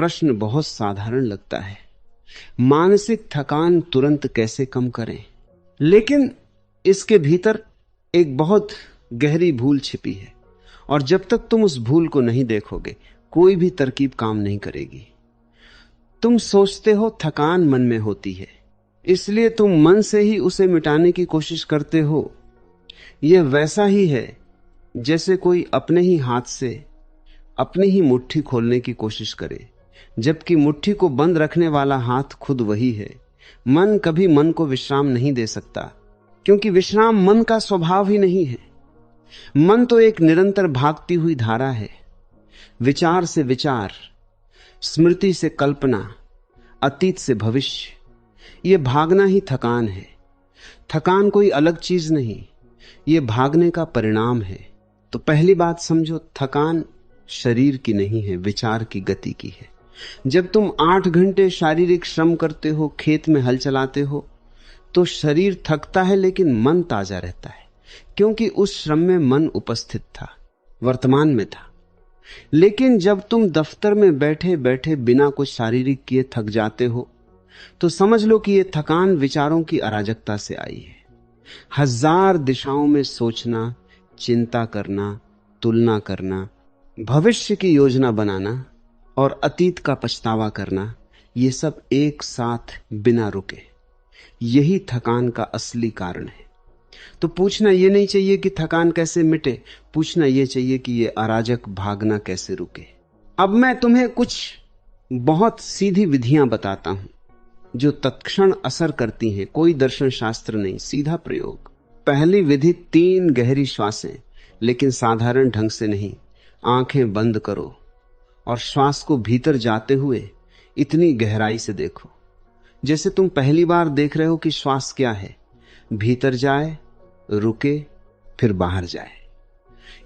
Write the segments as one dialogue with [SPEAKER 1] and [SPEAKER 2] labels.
[SPEAKER 1] प्रश्न बहुत साधारण लगता है, मानसिक थकान तुरंत कैसे कम करें? लेकिन इसके भीतर एक बहुत गहरी भूल छिपी है, और जब तक तुम उस भूल को नहीं देखोगे कोई भी तरकीब काम नहीं करेगी। तुम सोचते हो थकान मन में होती है, इसलिए तुम मन से ही उसे मिटाने की कोशिश करते हो। यह वैसा ही है जैसे कोई अपने ही हाथ से अपनी ही मुट्ठी खोलने की कोशिश करे, जबकि मुट्ठी को बंद रखने वाला हाथ खुद वही है। मन कभी मन को विश्राम नहीं दे सकता, क्योंकि विश्राम मन का स्वभाव ही नहीं है। मन तो एक निरंतर भागती हुई धारा है, विचार से विचार, स्मृति से कल्पना, अतीत से भविष्य। यह भागना ही थकान है। थकान कोई अलग चीज नहीं, यह भागने का परिणाम है। तो पहली बात समझो, थकान शरीर की नहीं है, विचार की गति की है। जब तुम 8 घंटे शारीरिक श्रम करते हो, खेत में हल चलाते हो, तो शरीर थकता है लेकिन मन ताजा रहता है, क्योंकि उस श्रम में मन उपस्थित था, वर्तमान में था। लेकिन जब तुम दफ्तर में बैठे बैठे बिना कुछ शारीरिक किए थक जाते हो, तो समझ लो कि यह थकान विचारों की अराजकता से आई है। 1000 दिशाओं में सोचना, चिंता करना, तुलना करना, भविष्य की योजना बनाना और अतीत का पछतावा करना, ये सब एक साथ बिना रुके, यही थकान का असली कारण है। तो पूछना यह नहीं चाहिए कि थकान कैसे मिटे, पूछना यह चाहिए कि यह अराजक भागना कैसे रुके। अब मैं तुम्हें कुछ बहुत सीधी विधियां बताता हूं जो तत्क्षण असर करती हैं। कोई दर्शन शास्त्र नहीं, सीधा प्रयोग। पहली विधि 3 गहरी श्वासें, लेकिन साधारण ढंग से नहीं। आंखें बंद करो और श्वास को भीतर जाते हुए इतनी गहराई से देखो जैसे तुम पहली बार देख रहे हो कि श्वास क्या है। भीतर जाए, रुके, फिर बाहर जाए।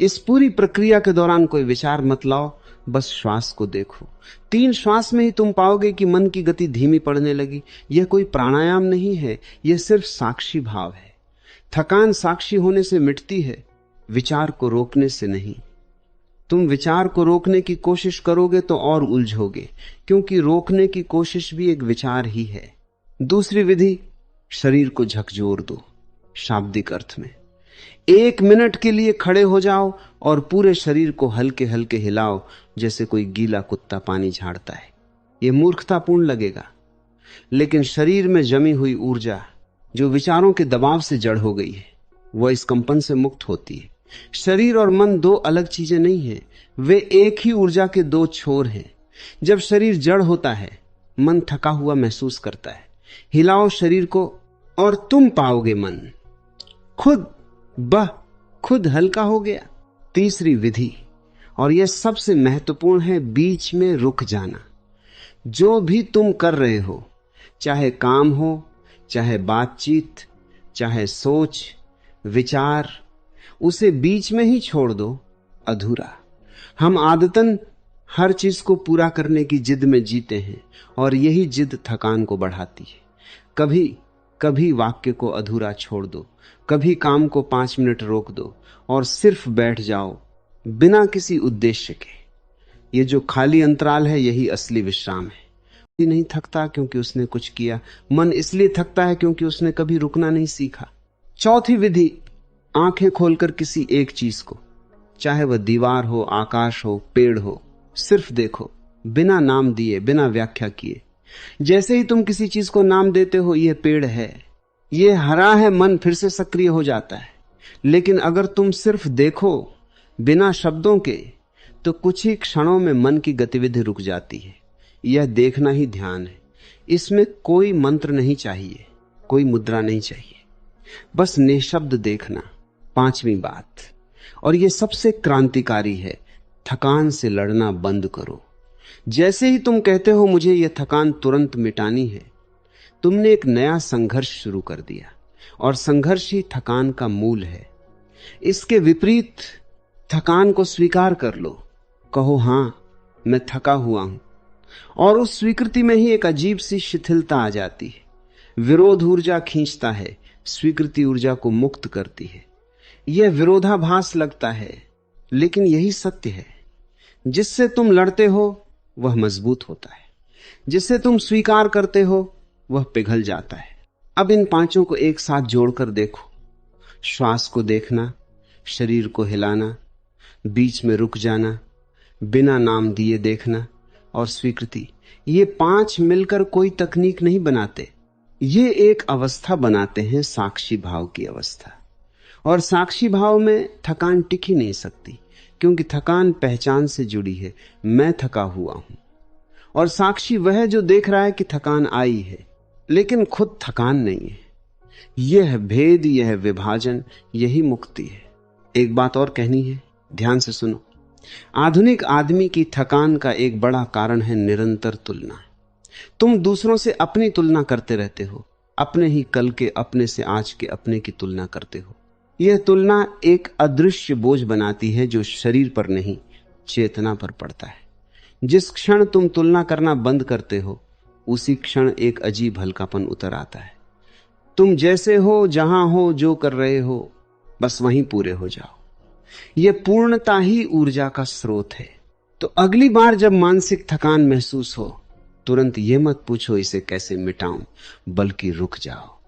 [SPEAKER 1] इस पूरी प्रक्रिया के दौरान कोई विचार मत लाओ, बस श्वास को देखो। 3 श्वास में ही तुम पाओगे कि मन की गति धीमी पड़ने लगी। यह कोई प्राणायाम नहीं है, यह सिर्फ साक्षी भाव है। थकान साक्षी होने से मिटती है, विचार को रोकने से नहीं। तुम विचार को रोकने की कोशिश करोगे तो और उलझोगे, क्योंकि रोकने की कोशिश भी एक विचार ही है। दूसरी विधि, शरीर को झकझोर दो, शाब्दिक अर्थ में। 1 मिनट के लिए खड़े हो जाओ और पूरे शरीर को हल्के हल्के हिलाओ, जैसे कोई गीला कुत्ता पानी झाड़ता है। यह मूर्खतापूर्ण लगेगा, लेकिन शरीर में जमी हुई ऊर्जा जो विचारों के दबाव से जड़ हो गई है, वह इस कंपन से मुक्त होती है। शरीर और मन 2 अलग चीजें नहीं हैं, वे एक ही ऊर्जा के 2 छोर हैं। जब शरीर जड़ होता है, मन थका हुआ महसूस करता है। हिलाओ शरीर को और तुम पाओगे मन खुद हल्का हो गया। तीसरी विधि, और यह सबसे महत्वपूर्ण है, बीच में रुक जाना। जो भी तुम कर रहे हो, चाहे काम हो, चाहे बातचीत, चाहे सोच, विचार, उसे बीच में ही छोड़ दो, अधूरा। हम आदतन हर चीज को पूरा करने की जिद में जीते हैं, और यही जिद थकान को बढ़ाती है। कभी कभी वाक्य को अधूरा छोड़ दो, कभी काम को 5 मिनट रोक दो और सिर्फ बैठ जाओ बिना किसी उद्देश्य के। ये जो खाली अंतराल है, यही असली विश्राम है। कोई नहीं थकता क्योंकि उसने कुछ किया, मन इसलिए थकता है क्योंकि उसने कभी रुकना नहीं सीखा। चौथी विधि, आंखें खोलकर किसी एक चीज को, चाहे वह दीवार हो, आकाश हो, पेड़ हो, सिर्फ देखो, बिना नाम दिए, बिना व्याख्या किए। जैसे ही तुम किसी चीज को नाम देते हो, यह पेड़ है, यह हरा है, मन फिर से सक्रिय हो जाता है। लेकिन अगर तुम सिर्फ देखो बिना शब्दों के, तो कुछ ही क्षणों में मन की गतिविधि रुक जाती है। यह देखना ही ध्यान है। इसमें कोई मंत्र नहीं चाहिए, कोई मुद्रा नहीं चाहिए, बस निशब्द देखना। 5वीं बात, और यह सबसे क्रांतिकारी है, थकान से लड़ना बंद करो। जैसे ही तुम कहते हो मुझे यह थकान तुरंत मिटानी है, तुमने एक नया संघर्ष शुरू कर दिया, और संघर्ष ही थकान का मूल है। इसके विपरीत थकान को स्वीकार कर लो, कहो हां मैं थका हुआ हूं, और उस स्वीकृति में ही एक अजीब सी शिथिलता आ जाती है। विरोध ऊर्जा खींचता है, स्वीकृति ऊर्जा को मुक्त करती है। यह विरोधाभास लगता है, लेकिन यही सत्य है। जिससे तुम लड़ते हो वह मजबूत होता है। जिसे तुम स्वीकार करते हो वह पिघल जाता है। अब इन पांचों को एक साथ जोड़कर देखो। श्वास को देखना, शरीर को हिलाना, बीच में रुक जाना, बिना नाम दिए देखना और स्वीकृति। ये पांच मिलकर कोई तकनीक नहीं बनाते, ये एक अवस्था बनाते हैं, साक्षी भाव की अवस्था। और साक्षी भाव में थकान टिक ही नहीं सकती, क्योंकि थकान पहचान से जुड़ी है। मैं थका हुआ हूं, और साक्षी वह जो देख रहा है कि थकान आई है, लेकिन खुद थकान नहीं है। यह भेद, यह विभाजन, यही मुक्ति है। एक बात और कहनी है, ध्यान से सुनो। आधुनिक आदमी की थकान का एक बड़ा कारण है निरंतर तुलना। तुम दूसरों से अपनी तुलना करते रहते हो, अपने ही कल के अपने से आज के अपने की तुलना करते हो। यह तुलना एक अदृश्य बोझ बनाती है जो शरीर पर नहीं, चेतना पर पड़ता है। जिस क्षण तुम तुलना करना बंद करते हो, उसी क्षण एक अजीब हल्कापन उतर आता है। तुम जैसे हो, जहां हो, जो कर रहे हो, बस वहीं पूरे हो जाओ। यह पूर्णता ही ऊर्जा का स्रोत है। तो अगली बार जब मानसिक थकान महसूस हो, तुरंत यह मत पूछो इसे कैसे मिटाऊं, बल्कि रुक जाओ,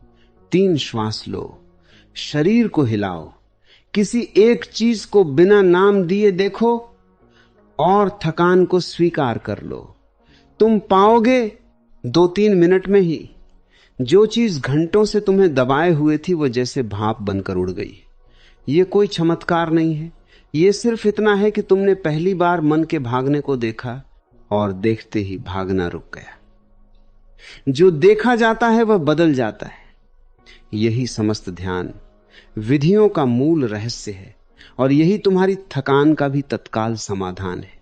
[SPEAKER 1] 3 श्वास लो, शरीर को हिलाओ, किसी एक चीज को बिना नाम दिए देखो और थकान को स्वीकार कर लो। तुम पाओगे 2-3 मिनट में ही जो चीज घंटों से तुम्हें दबाए हुए थी, वो जैसे भाप बनकर उड़ गई। ये कोई चमत्कार नहीं है, ये सिर्फ इतना है कि तुमने पहली बार मन के भागने को देखा और देखते ही भागना रुक गया। जो देखा जाता है वह बदल जाता है। यही समस्त ध्यान विधियों का मूल रहस्य है, और यही तुम्हारी थकान का भी तत्काल समाधान है।